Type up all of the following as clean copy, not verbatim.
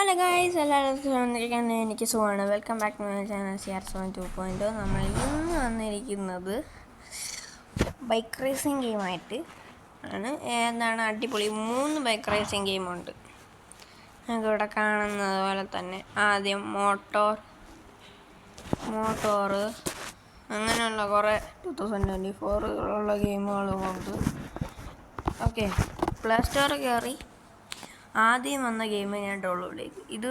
Hello guys, എല്ലാവർക്കും വന്നിരിക്കുന്നത് എനിക്ക് സുഖമാണ്. Welcome back to my channel CR7 2.0. നമ്മൾ ഇന്ന് വന്നിരിക്കുന്നത് ബൈക്ക് റേസിംഗ് ഗെയിമായിട്ട് ആണ്. എന്താണ് അടിപൊളി 3 ബൈക്ക് റേസിംഗ് ഗെയിമുണ്ട്. നമുക്കിവിടെ കാണുന്നത് പോലെ തന്നെ ആദ്യം മോട്ടോർ അങ്ങനെയുള്ള കുറേ 2024 ഗെയിമുകളുമുണ്ട്. ഓക്കെ, പ്ലേ സ്റ്റോറിൽ കയറി ആദ്യം വന്ന ഗെയിം ഞാൻ ഡൗൺലോഡ് ചെയ്തു.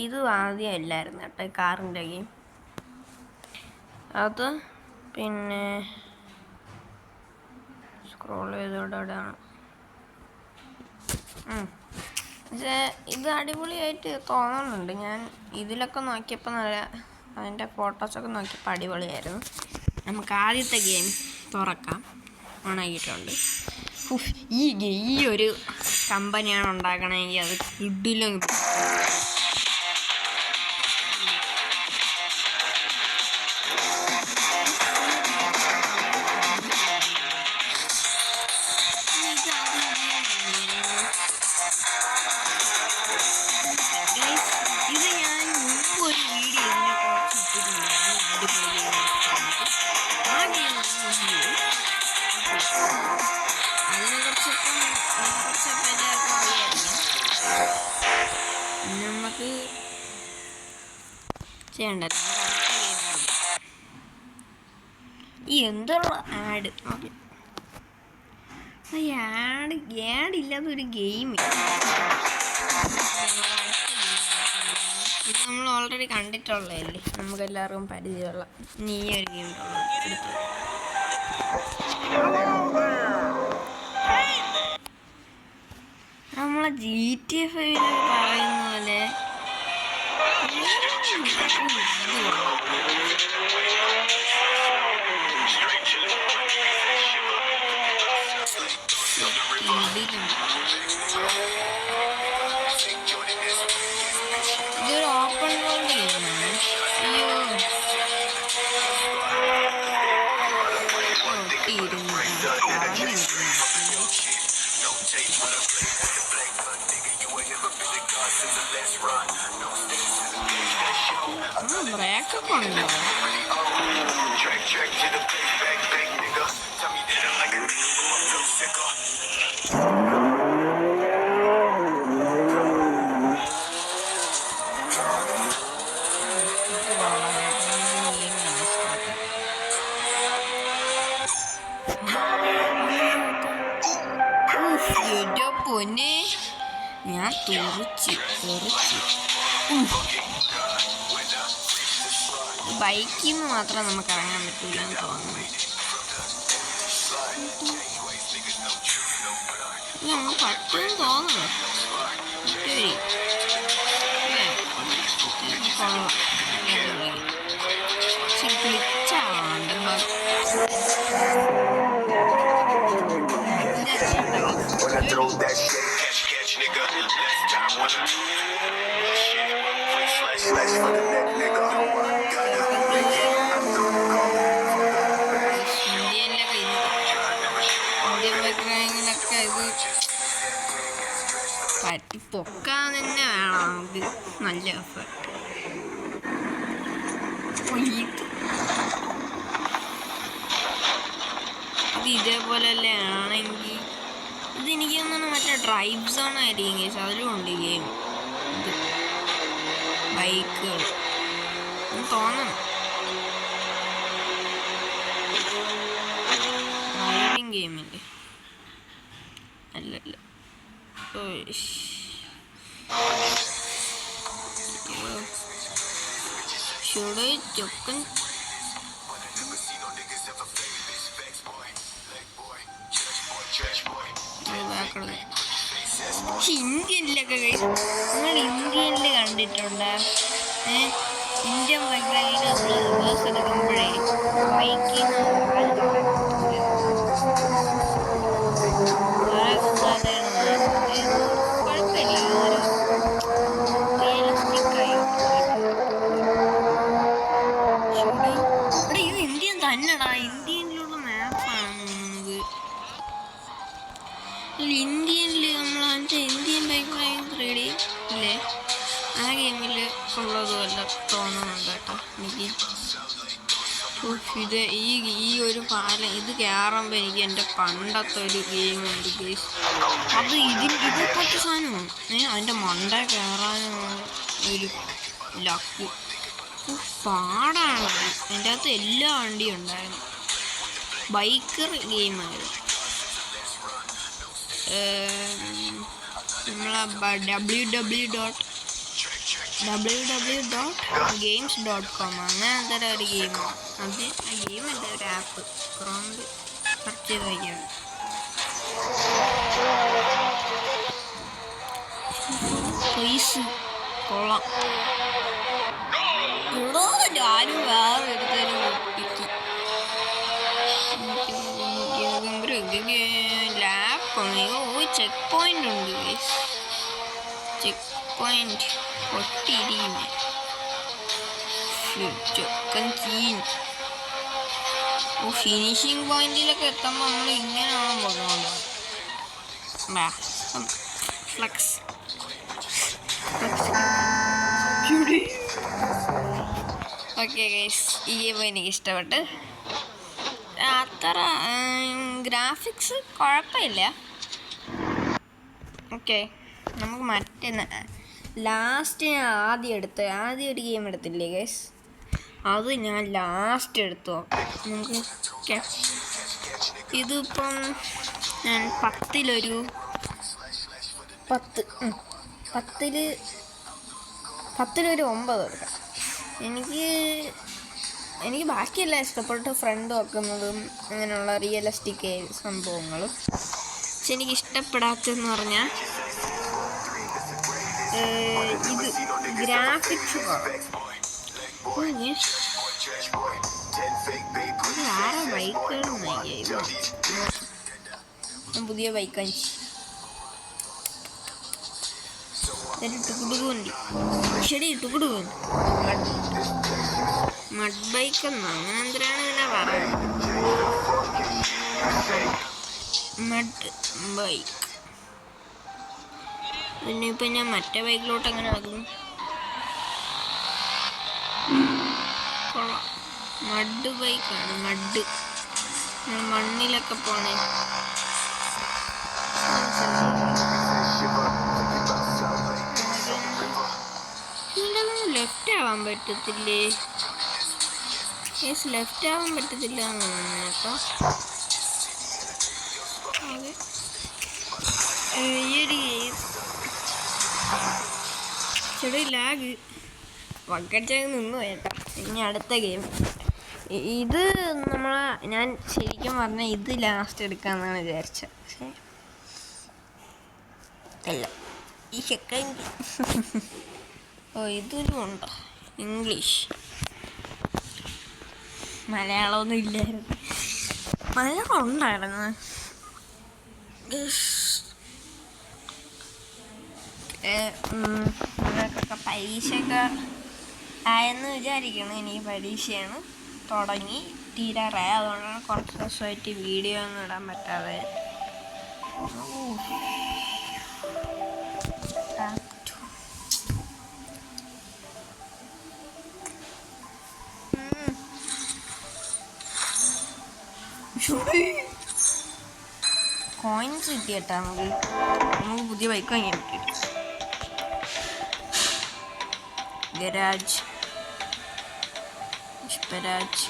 ഇത് ആദ്യം ഇല്ലായിരുന്നു കേട്ടോ, കാറിൻ്റെ ഗെയിം. അത് പിന്നെ സ്ക്രോൾ ചെയ്തോടെയാണ്. പക്ഷേ ഇത് അടിപൊളിയായിട്ട് തോന്നുന്നുണ്ട്. ഞാൻ ഇതിലൊക്കെ നോക്കിയപ്പോൾ നല്ല അതിൻ്റെ ഫോട്ടോസൊക്കെ നോക്കിയപ്പോൾ അടിപൊളിയായിരുന്നു. നമുക്ക് ആദ്യത്തെ ഗെയിം തുറക്കാം. ഓണാക്കിയിട്ടുണ്ട്. ഈ ഒരു കമ്പനിയാണ് ഉണ്ടാക്കണമെങ്കിൽ അത് കിഡിലും ഇത് ഞാൻ മുമ്പ് ഒരു വീഡിയോ ഇതിനെ കുറിച്ച് ഇട്ടിട്ടുണ്ടായിരുന്നു. ആ ഗെയിം അതിനെക്കുറിച്ചിപ്പം എല്ലാവർക്കും അറിയായിരിക്കും. നമുക്ക് ചെയ്യണ്ടല്ലോ. ഈ എന്തുള്ള ആഡ് ഇല്ലാത്തൊരു ഗെയിം. ഇത് നമ്മൾ ഓൾറെഡി കണ്ടിട്ടുള്ളതല്ലേ, നമുക്ക് എല്ലാവർക്കും പരിചയമുള്ള നീ ഒരു ഗെയിം എടുത്തു. നമ്മളെ GTA 5 പറയുന്ന പോലെ ഇതൊരു ഓപ്പൺ വേൾഡ് ഗെയിമാണ്. ബ്രേക്കൊക്കെ ഉണ്ടോ? പൊന്നെ, ഞാൻ തെറിച്ച് ബൈക്കിൽ നിന്ന് മാത്രം നമുക്ക് ഇറങ്ങാൻ പറ്റില്ല എന്ന് തോന്നുന്നു. നമുക്ക് പറ്റുമെന്ന് തോന്നുന്നു. പറ്റി പൊക്കാൻ തന്നെ വേണം നമുക്ക് നല്ല എഫർട്ട്. ഇത് ഇതേപോലെയല്ലേ ആണെങ്കിൽ ഇതെനിക്ക് തോന്നുന്നു മറ്റേ ഡ്രൈവ് സോൺ ആയിരിക്കും കേസ്. അതിലും ഉണ്ട് ഗെയിം. ഇത് ബൈക്കുകൾ തോന്നണം. ഡ്രൈവിങ് ഗെയിമല്ലേ? അല്ലല്ല. ചൊക്കൻ ഇന്ത്യനിലൊക്കെ നിങ്ങൾ ഇന്ത്യനിൽ കണ്ടിട്ടുണ്ട്. ഇന്ത്യൻ ബൈക്കിൽ നമ്മൾ റിവേഴ്സ് എടുക്കുമ്പോഴേ ബൈക്കിൽ കുഴപ്പമില്ല, ഒരു റിയലിസ്റ്റിക് ആയിട്ട്. ഇത് ഇന്ത്യൻ തന്നെടാ, ഇന്ത്യയിലുള്ള മാപ്പാണെന്ന് തോന്നുന്നത്. ഇന്ത്യനിൽ നമ്മൾ ഇന്ത്യൻ ബൈക്ക് 3D ഇല്ലേ, ആ ഗെയിമിൽ ഉള്ളതുമല്ല തോന്നുന്നുണ്ട് കേട്ടോ എനിക്ക്. ഇത് ഈ ഒരു പാലം ഇത് കയറുമ്പോൾ എനിക്ക് എൻ്റെ പണ്ടത്തെ ഒരു ഗെയിമുണ്ട് ഗെയ്സ്. അത് ഇതൊക്കെ സാധനമാണ് അതിൻ്റെ മണ്ട കയറാനുള്ള ഒരു ലക്ക്. പാടാണ്. അതിൻ്റെ അകത്ത് എല്ലാ വണ്ടിയും ഉണ്ടായിരുന്നു. ബൈക്കർ ഗെയിമായിരുന്നു. നമ്മളെ www.games.com അങ്ങനത്തെ ഒരു ഗെയിമാണ് അത്. ആ ഗെയിമിൻ്റെ ഒരു ആപ്പ് ക്രോമിൽ സെർച്ച് ചെയ്ത് വയ്ക്കുകയാണ്. പൈസ കൊള്ളാം. ഇവിടെ ഞാനും വേറെ എടുത്തതിനും ഒപ്പിക്ക് ലാപ്പാണ്. ചെക്ക് പോയിന്റ് ഉണ്ട്. ചെക്ക് പോയിന്റ് ഒട്ടിരിക്കുന്നു. ഫിനിഷിംഗ് പോയിന്റിലൊക്കെ എത്തുമ്പോൾ നമ്മൾ ഇങ്ങനെയാണ് പോകുന്നത്. ഫ്ലെക്സ് ഓക്കെ ഗൈസ്, ഈ ഗെയിം എനിക്ക് ഇഷ്ടപ്പെട്ട്. അത്ര ഗ്രാഫിക്സ് കുഴപ്പമില്ല. ഓക്കെ, നമുക്ക് മറ്റേ ലാസ്റ്റ് ഞാൻ ആദ്യം ഒരു ഗെയിം എടുത്തില്ലേ ഗൈസ്, അത് ഞാൻ ലാസ്റ്റ് എടുത്തു. നമുക്ക് ഇതിപ്പം ഞാൻ 10 10 9 എടുക്കാം. എനിക്ക് ബാക്കിയെല്ലാം ഇഷ്ടപ്പെട്ടു. ഫ്രണ്ട് വെക്കുന്നതും അങ്ങനെയുള്ള റിയലിസ്റ്റിക് സംഭവങ്ങളും. പക്ഷെ എനിക്ക് ഇഷ്ടപ്പെടാത്തതെന്ന് പറഞ്ഞാൽ ഇത് ഗ്രാഫിക്സ് വേറെ ബൈക്കുകൾ പുതിയ ബൈക്കാണ്. ടുക്കുടുക്കുണ്ട്. ശരി, ടുക്കുടുക്കുണ്ട്. മഡ് ബൈക്ക് എന്നോ അങ്ങനെ എന്തിനാണ് ഇങ്ങനെ പറയുന്നത്. Mud bike. പിന്നെ ഇപ്പം ഞാൻ മറ്റേ ബൈക്കിലോട്ട് എങ്ങനെ നടക്കുന്നു. കൊള്ളാം. മഡ് ബൈക്കാണ്. മഡ് മണ്ണിലൊക്കെ പോണേ. ലെഫ്റ്റ് ആവാൻ പറ്റത്തില്ലേ? ലെഫ്റ്റ് ആവാൻ പറ്റത്തില്ല എന്ന് തോന്നുന്നു കേട്ടോ. അതെ, ഈ ഒരു ചെറിയ ലാഗ് വക്കച്ചങ്ങ് നിന്നു കേട്ടോ. ഇനി അടുത്ത ഗെയിം ഇത് ഞാൻ ശരിക്കും പറഞ്ഞാൽ ഇത് ലാസ്റ്റ് എടുക്കാമെന്നാണ് വിചാരിച്ചത്. പക്ഷേ അല്ല, ഈ സെക്കൻഡ് ഇതൊരു ഉണ്ടോ ഇംഗ്ലീഷ്. മലയാളമൊന്നും ഇല്ലായിരുന്നു. മലയാളം ഉണ്ടായിരുന്നു. നിങ്ങൾക്കൊക്കെ പരീക്ഷയൊക്കെ ആയെന്ന് വിചാരിക്കണം. എനിക്ക് പരീക്ഷയാണ് തുടങ്ങി തീരാറായി. അതുകൊണ്ടാണ് കുറച്ച് ദിവസമായിട്ട് വീഡിയോ ഒന്നും ഇടാൻ പറ്റാതെ. കോയിൻസ് കിട്ടി കേട്ടാ. നമുക്ക് പുതിയ ബൈക്ക് വാങ്ങിയാൽ പറ്റി. ഗരാജ്, പുഷ്പരാജ്.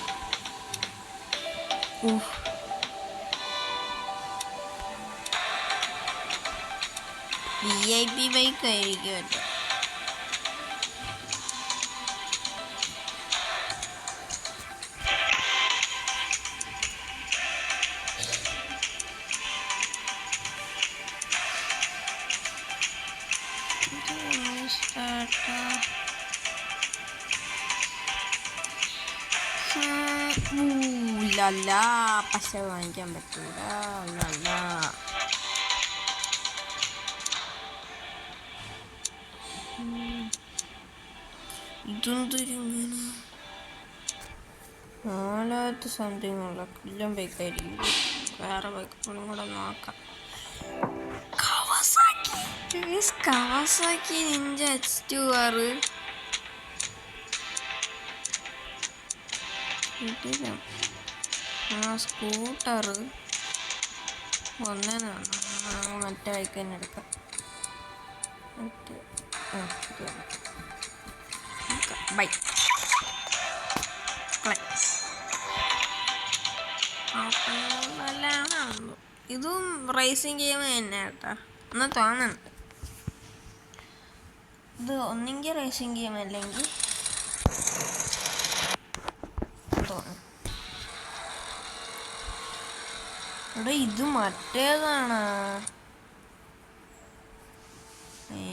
VIP ബൈക്ക് ആയിരിക്കും കേട്ടോ. പശ വാങ്ങിക്കാൻ പറ്റൂല. ഇതെന്തൊരിങ്ങനെ 4000 സംതിങ് ഉള്ള കില്ലം ബൈക്കായിരിക്കും. വേറെ ബൈക്കുകളും കൂടെ നോക്കാം. കവാസാക്കി കാവാസാക്കി നിഞ്ച H2R കിട്ടില്ല. സ്കൂട്ടർ ഒന്നേന്നാണ് മറ്റേ ബൈക്ക് തന്നെ എടുക്കാം. ബൈക്ക് നല്ലതാണോ? ഇതും റേസിങ് ഗെയിം തന്നെ കേട്ടാ എന്നാ തോന്നുന്നുണ്ട്. ഇത് ഒന്നെങ്കിൽ റേസിങ് ഗെയിം അല്ലെങ്കിൽ തോന്നുന്നു. ഇവിടെ ഇത് മറ്റേതാണ് ഈ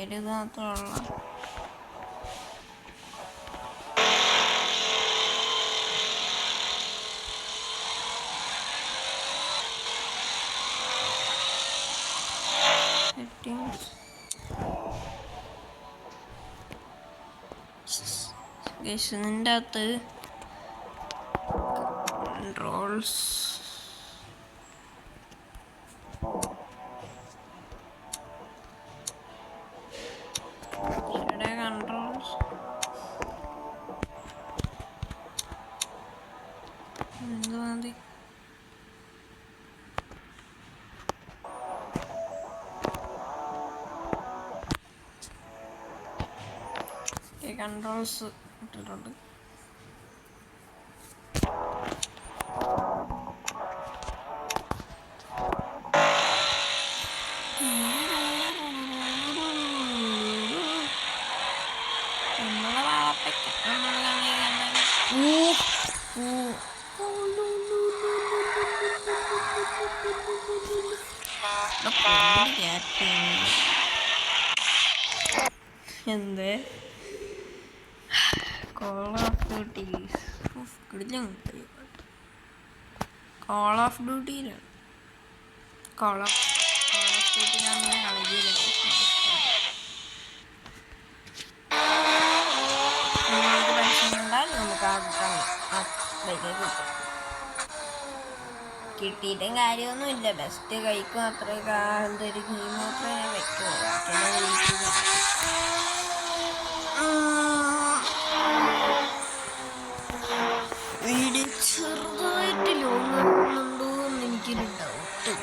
ഒരു ഇതിനകത്തുള്ള സെറ്റിംഗ്സ്. ഇതിൻ്റെ അകത്ത് കൺട്രോൾസ് എന്ത് മതി. കൺട്രോൾസ് ഇട്ടിട്ടുണ്ട്. എന്ത് Call of Duty Call of ഡ്യൂട്ടിയിലാണ്. കോൾ ഓഫ് ഡ്യൂട്ടിയിലാണ് കളിക്കില്ല. നമുക്ക് ആ ബൈക്ക് കിട്ടിയിട്ടും കാര്യമൊന്നുമില്ല. ബെസ്റ്റ് കൈക്ക് മാത്രമേ എന്തൊരു ഗെയിം മാത്രമേ ഞാൻ വെക്കുള്ളൂ. വീഡിയോ ചെറുതായിട്ട് ലോങ് ആകുന്നുണ്ടോ എന്ന് എനിക്കൊരു ഡൗട്ട്.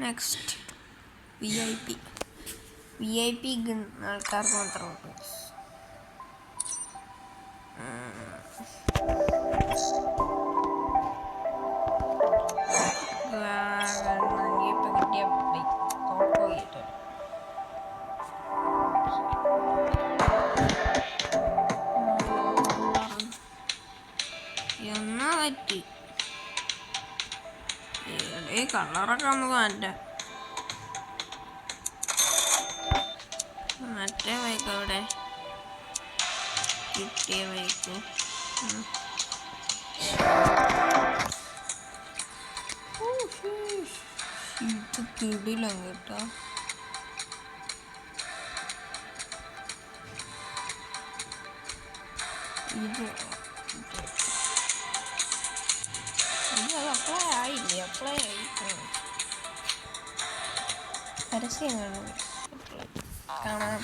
നെക്സ്റ്റ് VIP ആൾക്കാർക്ക് മാത്രം. കിട്ടിയ തോക്കിട്ട് എന്നാ പറ്റി ഈ കളറൊക്കെ നമുക്ക് മാറ്റാം. മറ്റേ ബൈക്ക് അവിടെ കിട്ടിയ ബൈക്ക് ഇത് കിടിലം കേട്ടോ. ഇത് അപ്ലൈ ആയില്ലേ? അപ്ലൈ ആയി. പരസ്യം കാണാം.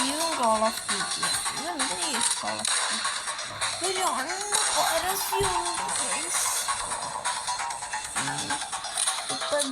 ഇതും കോൾ ഓഫ് ഡ്യൂട്ടി. ഇതെന്താ കോൾ ഓഫ് ഡ്യൂട്ടി? രണ്ട് പരസ്യമുണ്ട്. ഇപ്പം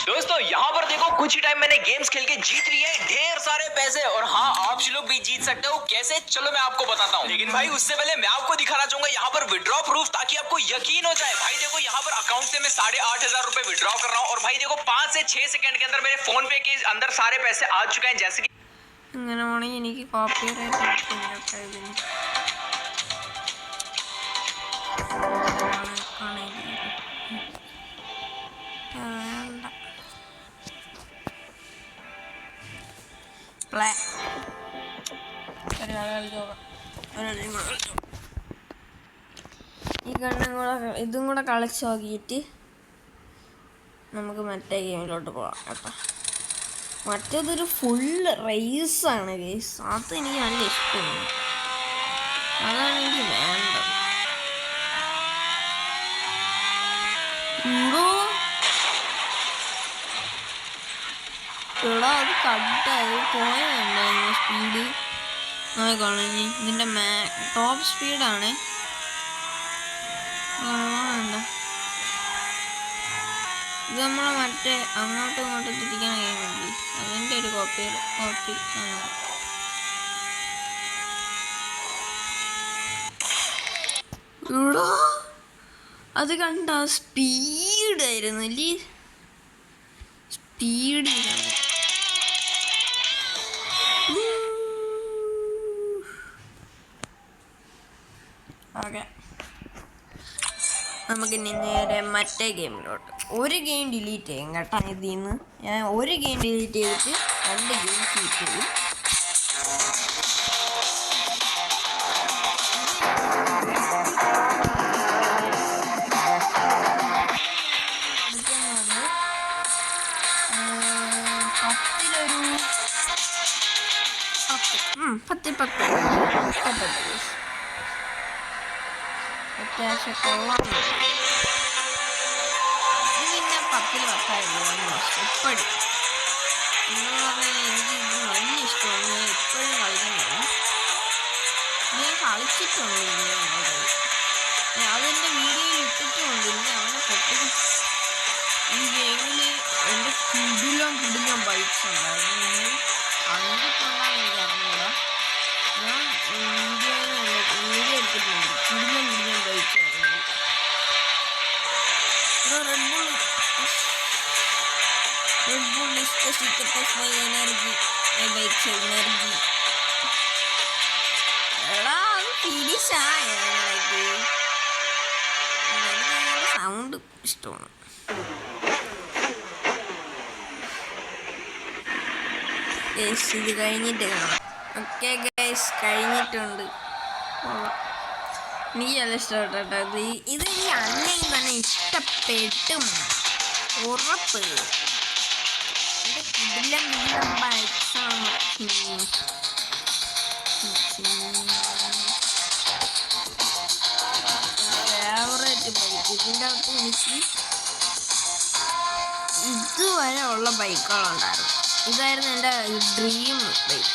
दोस्तों यहाँ पर देखो कुछ ही टाइम मैंने गेम्स खेल के जीत लिए ढेर सारे पैसे। और हाँ, आप लोग भी जीत सकते हो। कैसे? चलो मैं आपको बताता हूँ। लेकिन भाई उससे पहले मैं आपको दिखाना चाहूंगा यहाँ पर विड्रॉ प्रूफ, ताकि आपको यकीन हो जाए। भाई देखो यहाँ पर अकाउंट से मैं 8,500 रुपए विड्रॉ कर रहा हूँ। और भाई देखो 5 से 6 सेकंड के अंदर मेरे फोन पे के अंदर सारे पैसे आ चुके हैं। जैसे ഈ കണ്ണും കൂടെ ഇതും കൂടെ കളിച്ച് നോക്കിയിട്ട് നമുക്ക് മറ്റേ ഗെയിമിലോട്ട് പോകാം കേട്ടോ. മറ്റേതൊരു ഫുൾ റേസാണ് ഗൈസ്. അത് എനിക്ക് നല്ല ഇഷ്ടമാണ്. അതാണ് എനിക്ക് വേണ്ടത്. എടാ അത് കട്ടായി പോയതുണ്ടായിരുന്നു സ്പീഡ്. നോക്കിക്കോളൂ ഇനി ഇതിൻ്റെ ടോപ്പ് സ്പീഡാണ്. എന്താ ഇത് നമ്മളെ മറ്റേ അങ്ങോട്ടും ഇങ്ങോട്ടും തിരിക്കാൻ കഴിയുന്നില്ലേ, അതിൻ്റെ ഒരു കോപ്പി ആണ്. ഇവിടെ അത് കണ്ട സ്പീഡായിരുന്നു അല്ലേ, സ്പീഡ്. ഓക്കെ, നമുക്കിനി നേരെ മറ്റേ ഗെയിമിലോട്ട്. ഒരു ഗെയിം ഡിലീറ്റ് ചെയ്യും കേട്ടോ. ഇതിൽ നിന്ന് ഞാൻ ഒരു ഗെയിം ഡിലീറ്റ് ചെയ്തിട്ട് 2 ഗെയിം കീപ്പ് ചെയ്യും. അത്യാവശ്യം കൊള്ളാം. ഇത് പിന്നെ 10 എപ്പോഴും എന്ന് പറഞ്ഞാൽ എനിക്ക് ഇത് നല്ല ഇഷ്ടമാണ്. ഞാൻ എപ്പോഴും കളിക്കുന്നതാണ്. ഞാൻ കളിച്ചിട്ടുണ്ട്. അതെൻ്റെ വീഡിയോയിൽ ഇട്ടിട്ടുമുണ്ട്. ഇനി അവനെ പൊട്ടിക്കും. ഈ ഗെയിമിൽ എൻ്റെ കിടിലം ബൈക്സ് ഉണ്ടായിരുന്നു. നിങ്ങൾ കണ്ടിട്ടുണ്ടാകും എനിക്ക് അറിഞ്ഞൂടാ. ഞാൻ വീഡിയോ എടുത്തിട്ടുണ്ട്. കിടിലം ബൈക്സ് ആയിരുന്നു. Red Bull is the secret of my energy. My bike's energy. എടാ അത് ഫിനിഷായ സൗണ്ട് ഇഷ്ടമാണ്. ഇത് കഴിഞ്ഞിട്ട് കാണാം. ഓക്കെ ഗൈസ്, കഴിഞ്ഞിട്ടുണ്ട്. നീ നല്ല ഇഷ്ടപ്പെട്ടോ. ഇത് ഈ അന്നയും തന്നെ ഇഷ്ടപ്പെട്ടും ഉറപ്പ്. ബൈക്സാണ് ഫേവറേറ്റ് ബൈക്ക്. ഇതിൻ്റെ അകത്ത് എനിക്ക് ഇതുവരെ ഉള്ള ബൈക്കുകളുണ്ടായിരുന്നു. ഇതായിരുന്നു എൻ്റെ ഡ്രീം ബൈക്ക്.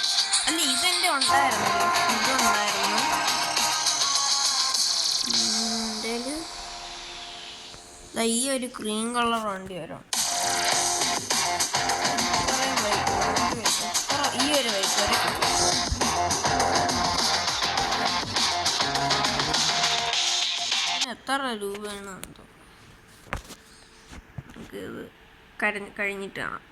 അല്ല, ഇതെൻ്റെ ഉണ്ടായിരുന്നു. ഇതുണ്ടായിരുന്നു എൻ്റെ ഈ ഒരു ക്രീം കളർ വണ്ടി വരും. ഈ ഒരു ബൈക്ക് വരെ എത്ര രൂപയാണ് എന്തോ. നമുക്കിത് കഴിഞ്ഞിട്ട് കാണാം.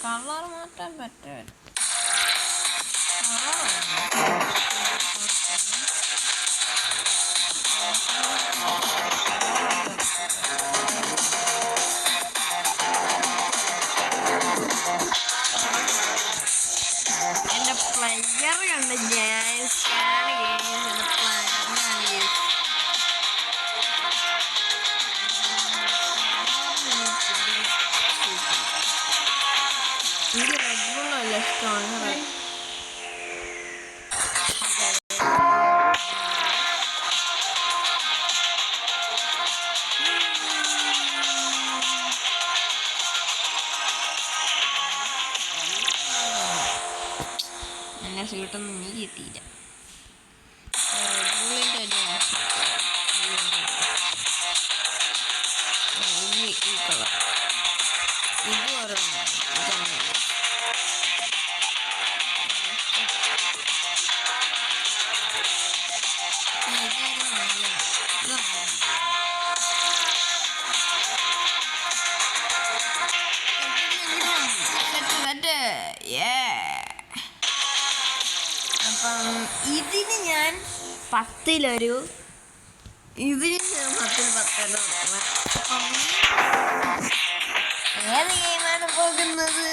കളർ മാറ്റാൻ പറ്റും. എൻ്റെ പ്ലെയർ കണ്ട് ഞാൻ സ്കാൻ ചെയ്യുന്ന പ്ലെയറിനാണ്. എനിക്ക് റെഡ് ബുള്ളല്ല ഇഷ്ടമാണ്. എന്നെ സീട്ടൊന്നും നീ കിട്ടിയില്ല. റെഡ് ബുള്ളിൻ്റെ ഈ കളർ ഇത് ഓരോന്ന് ഇതാണ്. അപ്പം ഇതിന് ഞാൻ 10-ലൊരു ഇതിന് 10-10 ഏത് ഗെയിമാണ് പോകുന്നത്?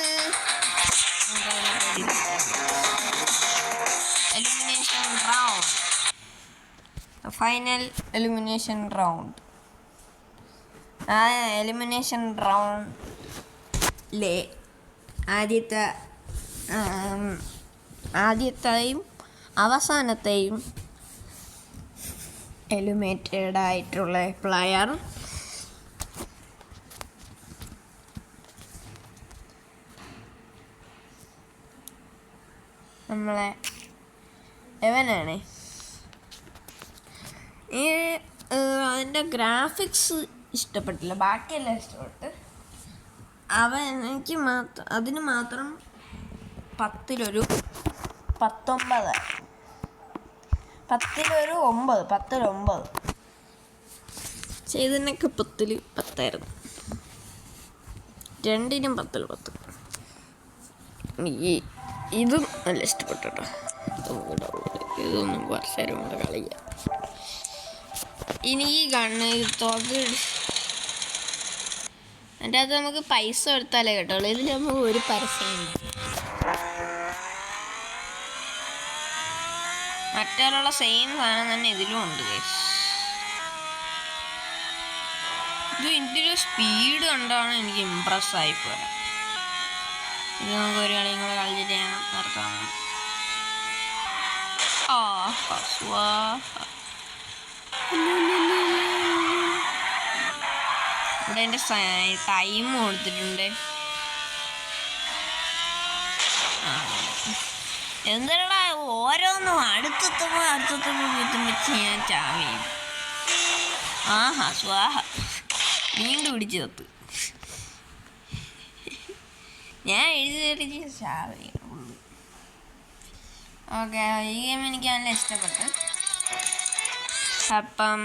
Elimination round, final elimination round. ആ എലിമിനേഷൻ റൗണ്ടിലെ ആദ്യത്തെയും അവസാനത്തെയും എലിമിനേറ്റഡ് ആയിട്ടുള്ള പ്ലെയർ നമ്മളെ എവനാണ്. അതിൻ്റെ ഗ്രാഫിക്സ് ഇഷ്ടപ്പെട്ടില്ല, ബാക്കിയെല്ലാം ഇഷ്ടപ്പെട്ട്. എനിക്ക് അതിന് മാത്രം 10-19, 10-9 ചെയ്തതിനൊക്കെ 10-10 രണ്ടിനും 10-10. ഇതും നല്ല ഇഷ്ടപ്പെട്ടു കേട്ടോ. ഇതൊന്നും കുറച്ച് നേരം കൂടെ കളിക്കാം. ഇനി ഈ കണ്ണ് അതിൻ്റെ അകത്ത് നമുക്ക് പൈസ കൊടുത്താലേ കേട്ടോളൂ. ഇതിൽ നമുക്ക് ഒരു പരസ്യമില്ല. മറ്റുള്ള സെയിം സാധനം തന്നെ ഇതിലും ഉണ്ട്. ഇതിൻ്റെ സ്പീഡ് കണ്ടാണ് എനിക്ക് ഇമ്പ്രസ് ആയിപ്പോയത്. ഇത് നമുക്ക് ഒരു കളിയും കൂടെ കളിച്ചിട്ട് ഞാൻ നിർത്താം. ഇവിടെ എൻ്റെ ടൈം കൊടുത്തിട്ടുണ്ട്. എന്താ ഓരോന്നും അടുത്തെത്തുമ്പോൾ ഞാൻ ചാവിയും. സ്വാഹ വീണ്ടും പിടിച്ച് തത്ത്. ഞാൻ എഴുതി ചാവിയും. ഓക്കെ, ഈ ഗെയിം എനിക്ക് നല്ല ഇഷ്ടപ്പെട്ടു. അപ്പം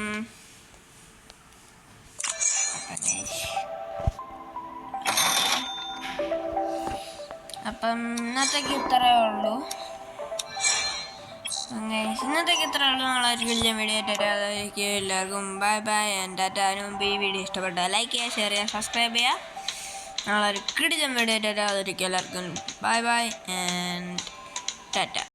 ഇന്നത്തേക്ക് ഇത്രയേ ഉള്ളൂ. നാളൊരു വലിയ വീഡിയോ ആയിട്ട് എല്ലാവർക്കും ബൈ ബൈ ആൻഡ് ടാറ്റാനും. ഈ വീഡിയോ ഇഷ്ടപ്പെട്ടാൽ ലൈക്ക് ചെയ്യുക, ഷെയർ ചെയ്യുക, സബ്സ്ക്രൈബ് ചെയ്യുക. നാളൊരു കിടിലൻ വീഡിയോ ആയിട്ട് എല്ലാവർക്കും ബൈ ബൈ ആൻഡ് ടാറ്റ.